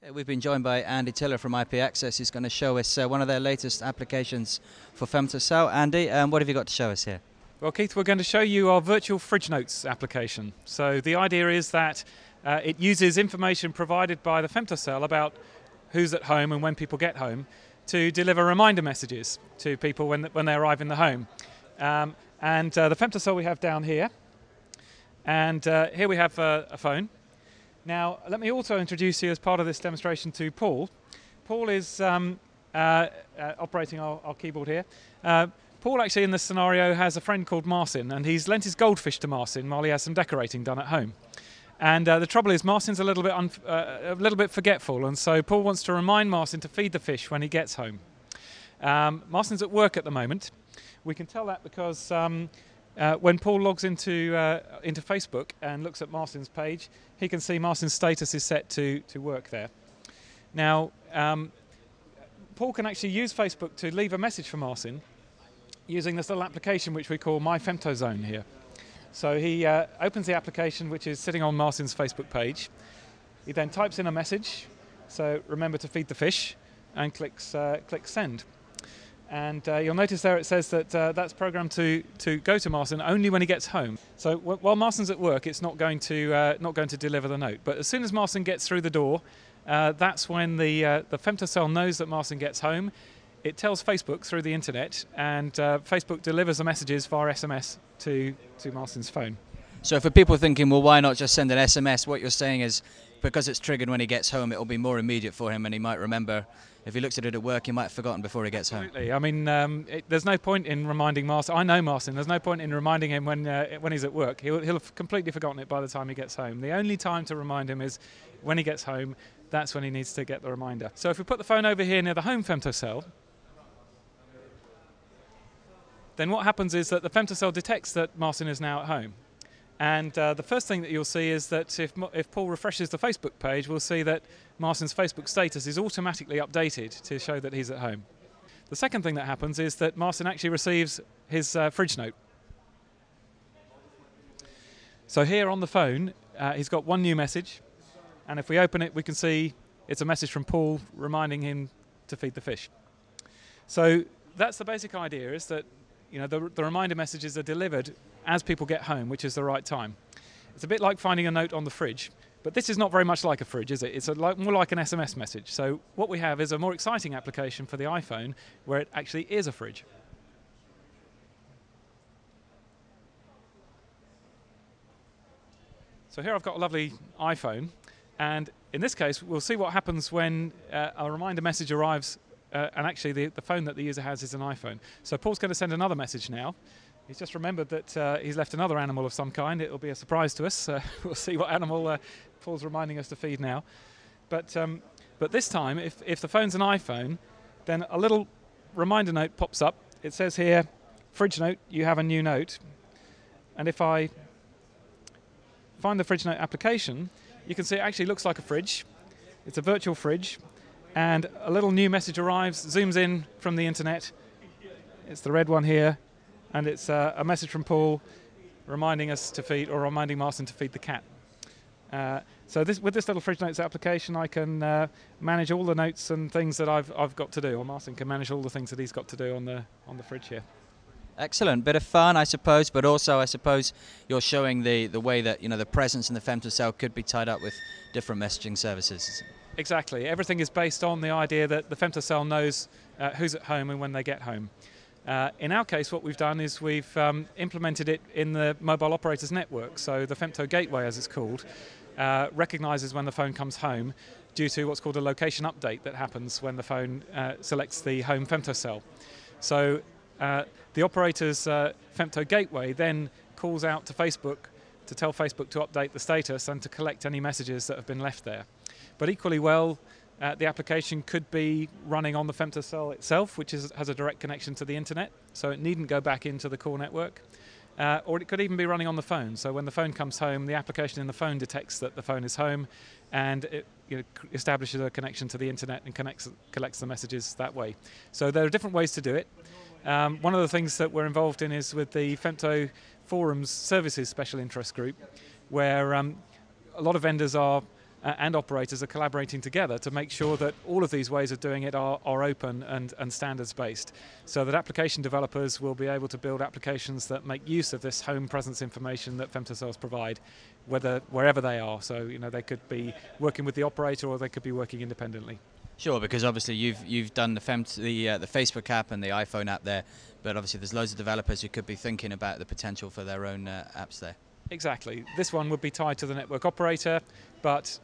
We've been joined by Andy Tiller from ip.access, who's going to show us one of their latest applications for Femtocell. Andy, what have you got to show us here? Well, Keith, we're going to show you our virtual fridge notes application. So the idea is that it uses information provided by the Femtocell about who's at home and when people get home to deliver reminder messages to people when they arrive in the home. The Femtocell we have down here, and here we have a phone. Now, let me also introduce you as part of this demonstration to Paul. Paul is operating our keyboard here. Paul actually in this scenario has a friend called Marcin, and he's lent his goldfish to Marcin while he has some decorating done at home. And the trouble is Marcin's a little bit forgetful, and so Paul wants to remind Marcin to feed the fish when he gets home. Marcin's at work at the moment. We can tell that because when Paul logs into Facebook and looks at Marcin's page, he can see Marcin's status is set to work there. Now, Paul can actually use Facebook to leave a message for Marcin using this little application which we call My Femtozone here. So he opens the application which is sitting on Marcin's Facebook page. He then types in a message, so remember to feed the fish, and clicks send. And you'll notice there it says that that's programmed to go to Marcin only when he gets home. So while Marcin's at work, it's not going to deliver the note. But as soon as Marcin gets through the door, that's when the Femtocell knows that Marcin gets home. It tells Facebook through the internet, and Facebook delivers the messages via SMS to Marcin's phone. So for people thinking, well, why not just send an SMS? What you're saying is, because it's triggered when he gets home, it'll be more immediate for him, and he might remember. If he looks at it at work, he might have forgotten before he gets home. Absolutely. I mean, there's no point in reminding Marcin. I know Marcin. There's no point in reminding him when he's at work. He'll have completely forgotten it by the time he gets home. The only time to remind him is when he gets home. That's when he needs to get the reminder. So if we put the phone over here near the home Femtocell, then what happens is that the Femtocell detects that Marcin is now at home. And the first thing that you'll see is that if Paul refreshes the Facebook page, we'll see that Marcin's Facebook status is automatically updated to show that he's at home. The second thing that happens is that Marcin actually receives his fridge note. So here on the phone, he's got one new message, and if we open it, we can see it's a message from Paul reminding him to feed the fish. So that's the basic idea, is that the reminder messages are delivered as people get home, which is the right time. It's a bit like finding a note on the fridge, but this is not very much like a fridge, is it? It's more like an SMS message. So what we have is a more exciting application for the iPhone where it actually is a fridge. So here I've got a lovely iPhone, and in this case we'll see what happens when a reminder message arrives, and actually the phone that the user has is an iPhone. So Paul's going to send another message now. He's just remembered that he's left another animal of some kind. It'll be a surprise to us. We'll see what animal Paul's reminding us to feed now. But this time, if the phone's an iPhone, then a little reminder note pops up. It says here, fridge note, you have a new note. And if I find the fridge note application, you can see it actually looks like a fridge. It's a virtual fridge. And a little new message arrives, zooms in from the internet. It's the red one here. And it's a message from Paul reminding us to feed, or reminding Marcin to feed the cat. So with this little fridge notes application, I can manage all the notes and things that I've got to do, or Marcin can manage all the things that he's got to do on the fridge here. Excellent, bit of fun, I suppose, but also I suppose you're showing the way that the presence in the Femtocell could be tied up with different messaging services. Exactly. Everything is based on the idea that the Femtocell knows who's at home and when they get home. In our case, what we've done is we've implemented it in the mobile operator's network. So the Femto Gateway, as it's called, recognises when the phone comes home due to what's called a location update that happens when the phone selects the home Femtocell. So the operator's Femto Gateway then calls out to Facebook to tell Facebook to update the status and to collect any messages that have been left there. But equally well, the application could be running on the Femtocell itself, which has a direct connection to the internet, so it needn't go back into the core network. Or it could even be running on the phone. So when the phone comes home, the application in the phone detects that the phone is home, and it establishes a connection to the internet and collects the messages that way. So there are different ways to do it. One of the things that we're involved in is with the Femto Forums Services Special Interest Group, where a lot of vendors are and operators are collaborating together to make sure that all of these ways of doing it are open and standards based, so that application developers will be able to build applications that make use of this home presence information that Femtocells provide, wherever they are. So they could be working with the operator or they could be working independently. Sure, because obviously you've done the Facebook app and the iPhone app there, but obviously there's loads of developers who could be thinking about the potential for their own apps there. Exactly. This one would be tied to the network operator, but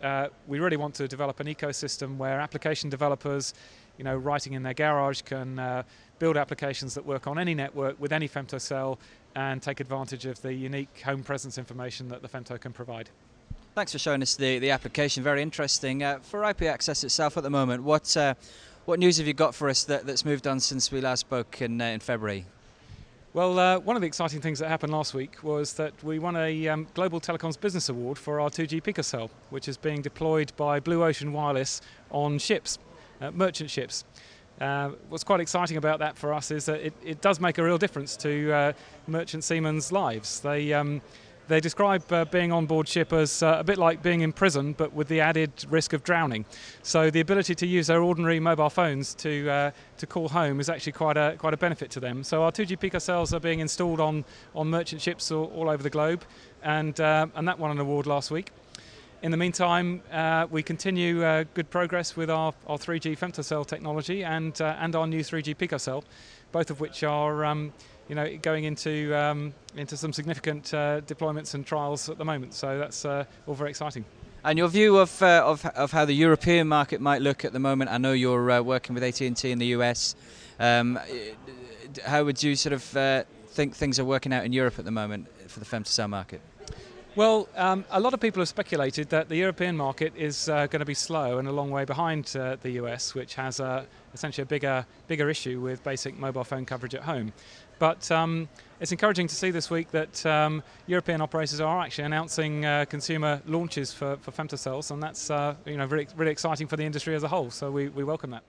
we really want to develop an ecosystem where application developers, writing in their garage, can build applications that work on any network with any femtocell and take advantage of the unique home presence information that the femto can provide. Thanks for showing us the application. Very interesting. For ip.access itself at the moment, what news have you got for us that's moved on since we last spoke in February? Well, one of the exciting things that happened last week was that we won a Global Telecoms Business Award for our 2G picocell, which is being deployed by Blue Ocean Wireless on ships, merchant ships. What's quite exciting about that for us is that it does make a real difference to merchant seamen's lives. They describe being on board ship as a bit like being in prison, but with the added risk of drowning. So the ability to use their ordinary mobile phones to call home is actually quite a benefit to them. So our 2G picocells are being installed on merchant ships all over the globe, and that won an award last week. In the meantime, we continue good progress with our 3G femtocell technology and our new 3G picocell, both of which are going into some significant deployments and trials at the moment. So that's all very exciting. And your view of how the European market might look at the moment? I know you're working with AT&T in the US. How would you sort of think things are working out in Europe at the moment for the femtocell market? Well, a lot of people have speculated that the European market is going to be slow and a long way behind the US, which has essentially a bigger issue with basic mobile phone coverage at home. But it's encouraging to see this week that European operators are actually announcing consumer launches for femtocells, and that's really exciting for the industry as a whole. So we welcome that.